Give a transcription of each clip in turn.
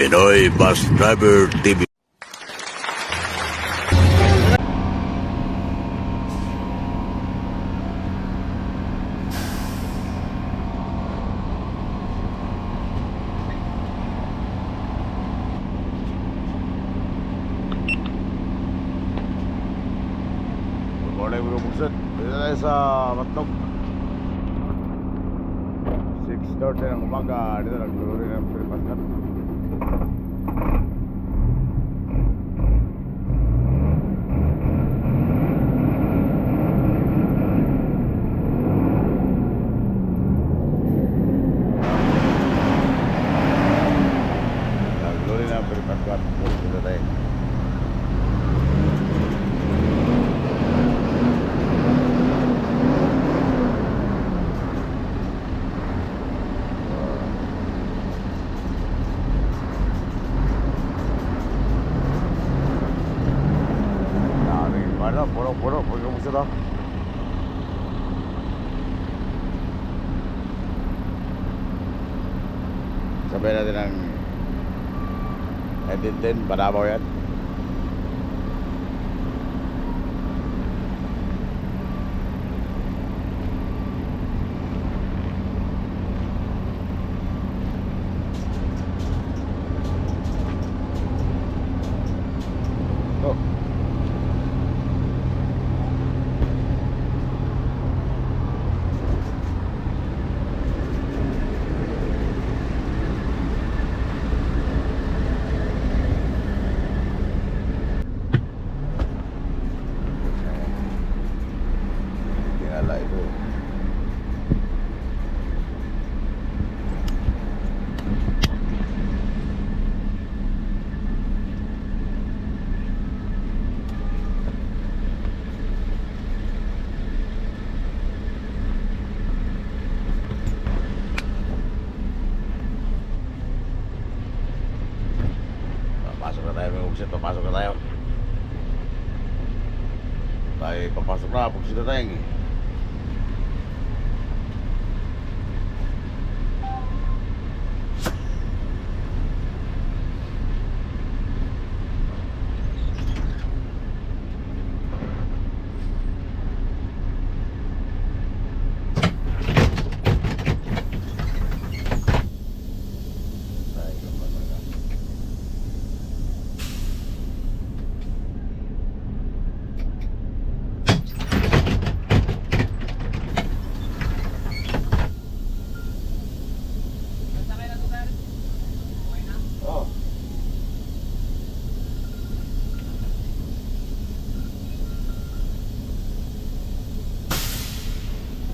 Pinoy Bus Driver TV. Good morning mga buksan. Dito tayo sa Matlog. 6:30 ng umaga. Dito nagtuluri ng Pilipas. Nagtuluri ng Pilipas. Dito tayo. Ano, puro, pagkamusta to? Sabihin natin ang Edinton, Banabaw yan. Oh. Tingala ito. Papasok na tayo mga buksit, papasok na tayo. Tayo papasok na, buksit na tayo. Oh.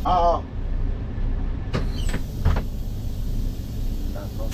Oo. Nako.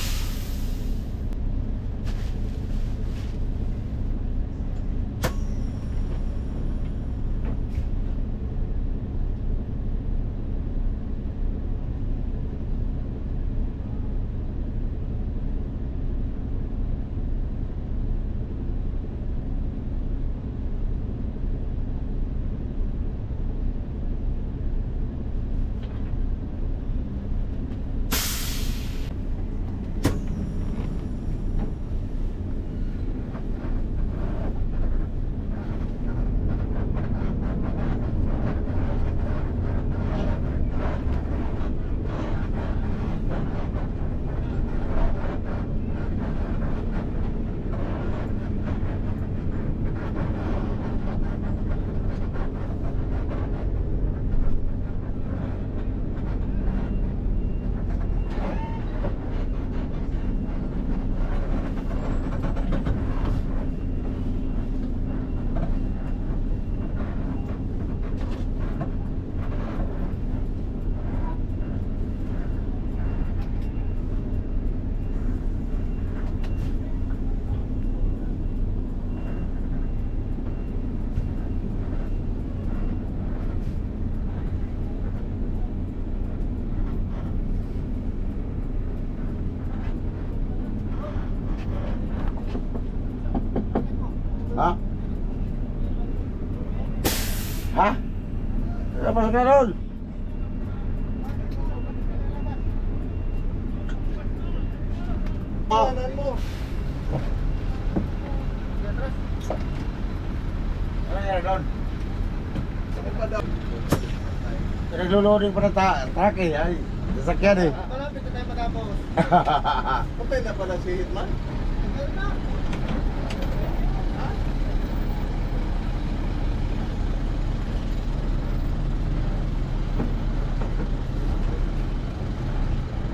Ha? Ha? Napasok na doon. sir, doon. Nagluloding pa ng truck eh. Ay, sasakyan eh. Malapit na tayo matapos. Patay na pala si Hitman. Tagal na.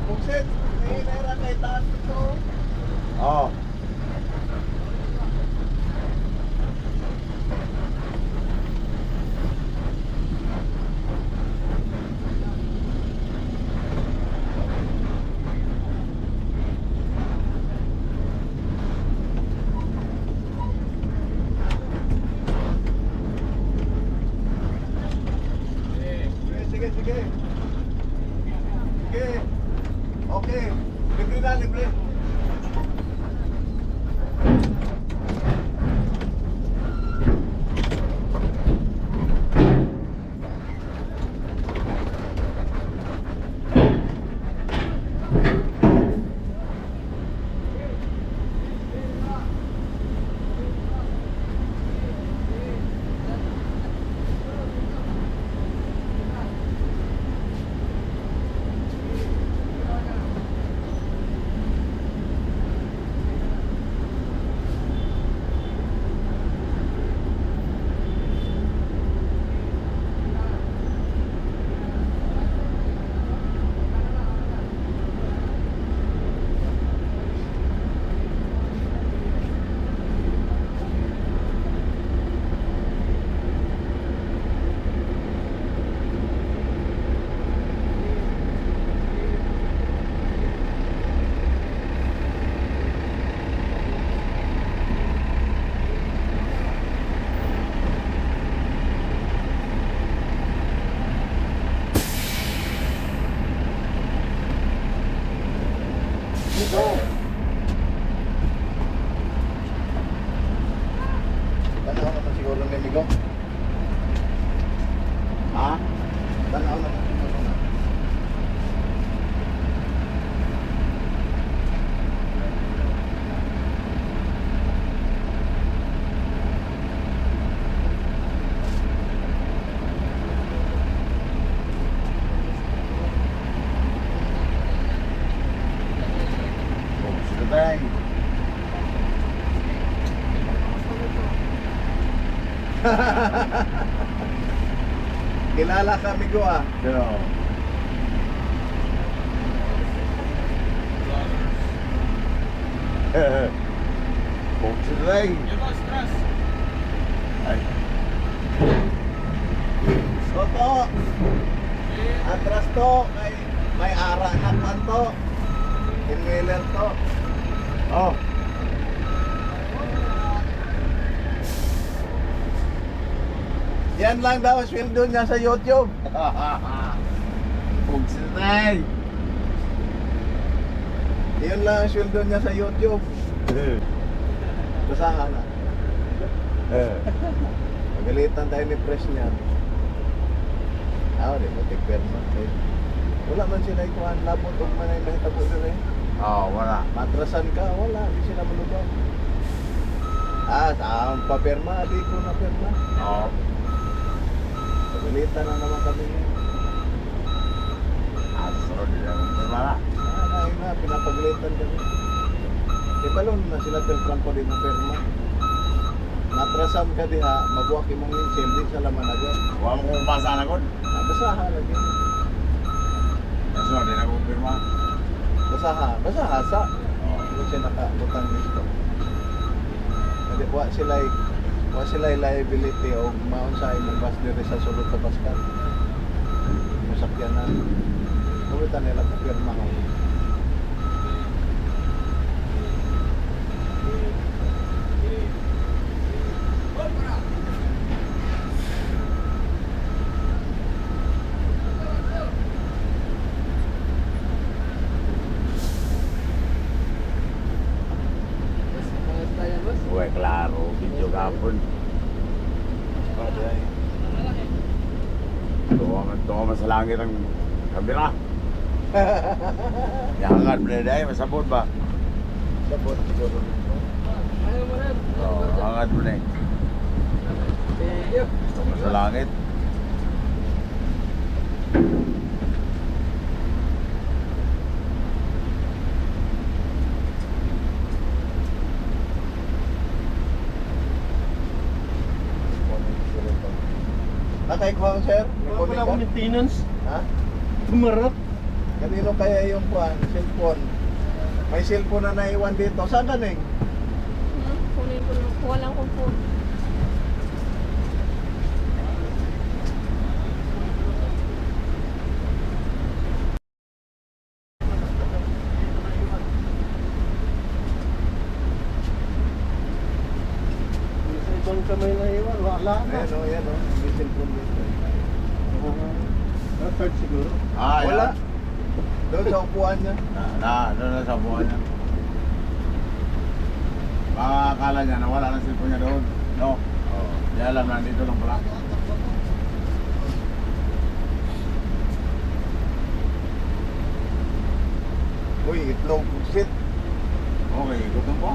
Buksit, may naira kay taas ito. Oo. Sige. Sige. Okay. Libre na, libre. Dito. Tanaw naman siguro ng amigo. Ha? Tanaw naman siguro na. Sila tayo. Kilala ka, amigo ah. Pero... Sila tayo. Ay. Soto. Atras to. May ara na pan to. Inhaler to. Oh. Yan lang daw sweldo niya sa YouTube. Sila tayo. Yan lang ang sweldo niya sa YouTube. Basahan na. Magalitan tayo ni press niya. Di mo tigperma. Wala man sila ikuhan. Labot o man ay mahitabo nila eh. Oh, wala. Matrasan ka, wala. Di sila malugaw. Saan pa perma? Di ko na perma. Oo. Magalitan na naman kami niya. Asro nila. Wala. Ayun na, pinapagalitan kami. Di balon na sila perpran ko din na perma. Matrasan ka diha, mabuwak imong minsil, di sa laman agad. Huwag mo kung pasa na kon. Basaha lagi. Kaso, di na kong pirma. Basaha sa. Kung siya nakabutang listo. Hindi, wa sila liability o maon sa imong bus diri sa sulod sa baskan. Masakyan na. Kumitan nila kung pirma ko. Uy, klaro. Video kapon. Tuwa man sa langit ang kamera. Yangan mo na dahil, masabot ba? Sabot siguro. Oo, hangad mo na eh. Tama sa langit. Nakay ko sir? May Wala kunin akong ka? maintenance. Ha? Tumarap. Kanino kaya yung kuhan? Cellphone. May cellphone na naiwan dito. Saan ka Neng? Kunin ko lang. Kuha lang kong phone. Sa ibang kamay na iwan, wala na. Ayan o, yan o. May cellphone dito. Third siguro. Ah, Wala. yan. Doon sa upuan niya. Doon na sa buwan niya. Baka akala niya na wala na cellphone niya doon. No. Oo. Di alam, nandito lang pala. Uy, itlog. Sit. Okay, gutom po.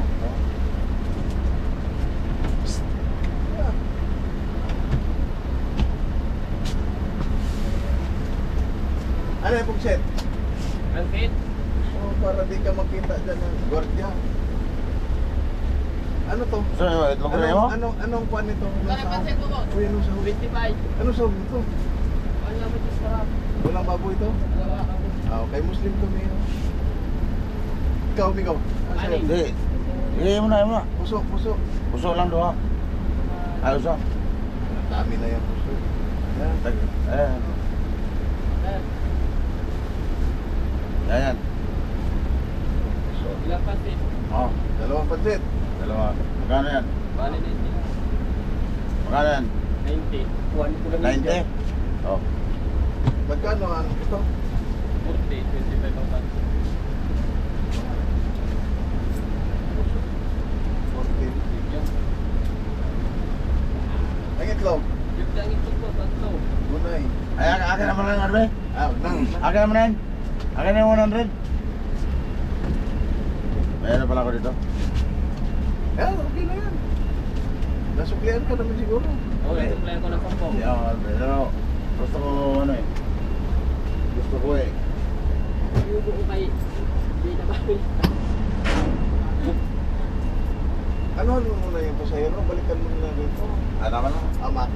Ano yung pugsit? Pansit? Oh, para di ka makita dyan ng gordya. Ano to? So, itlog na yun? Anong kwan ito? Kaya pansit ko. Uy, anong sahog? 25. Anong sahog ito? Wala mo ito sarap. Walang baboy ito? Wala ako. Ah, okay, Muslim kami. Ikaw, Migo. Ani? Hindi. Hindi mo na, Puso, puso. Puso lang doon. Ayos ah. Dami na yan, puso. Yan. Ayan. Ayan. Puso. Ilang pansit? Oh, Dalawang pansit. dalawa. Magkano yan? Bali 90. Magkano yan? 90. Kuhan ko lang 90? Oh. Magkano ang ito? 40. 25 ang pansit. 14. Yung Ang itlog. lang ito po. Tatlo. Gunay. Ay, akin naman lang, Arbe. Ah, nang. Akin naman yan. Akin na yung 100. Mayroon na pala ako dito. Yan, okay na yan. Nasuklian ka naman siguro. Okay, supply ko ng pampo. Hindi ako, pero gusto ko ano eh. Gusto ko eh. Yung buo kay hindi na ba? Ano mo muna yung pasahero? Balikan mo na dito. Ano ka na? Amakit.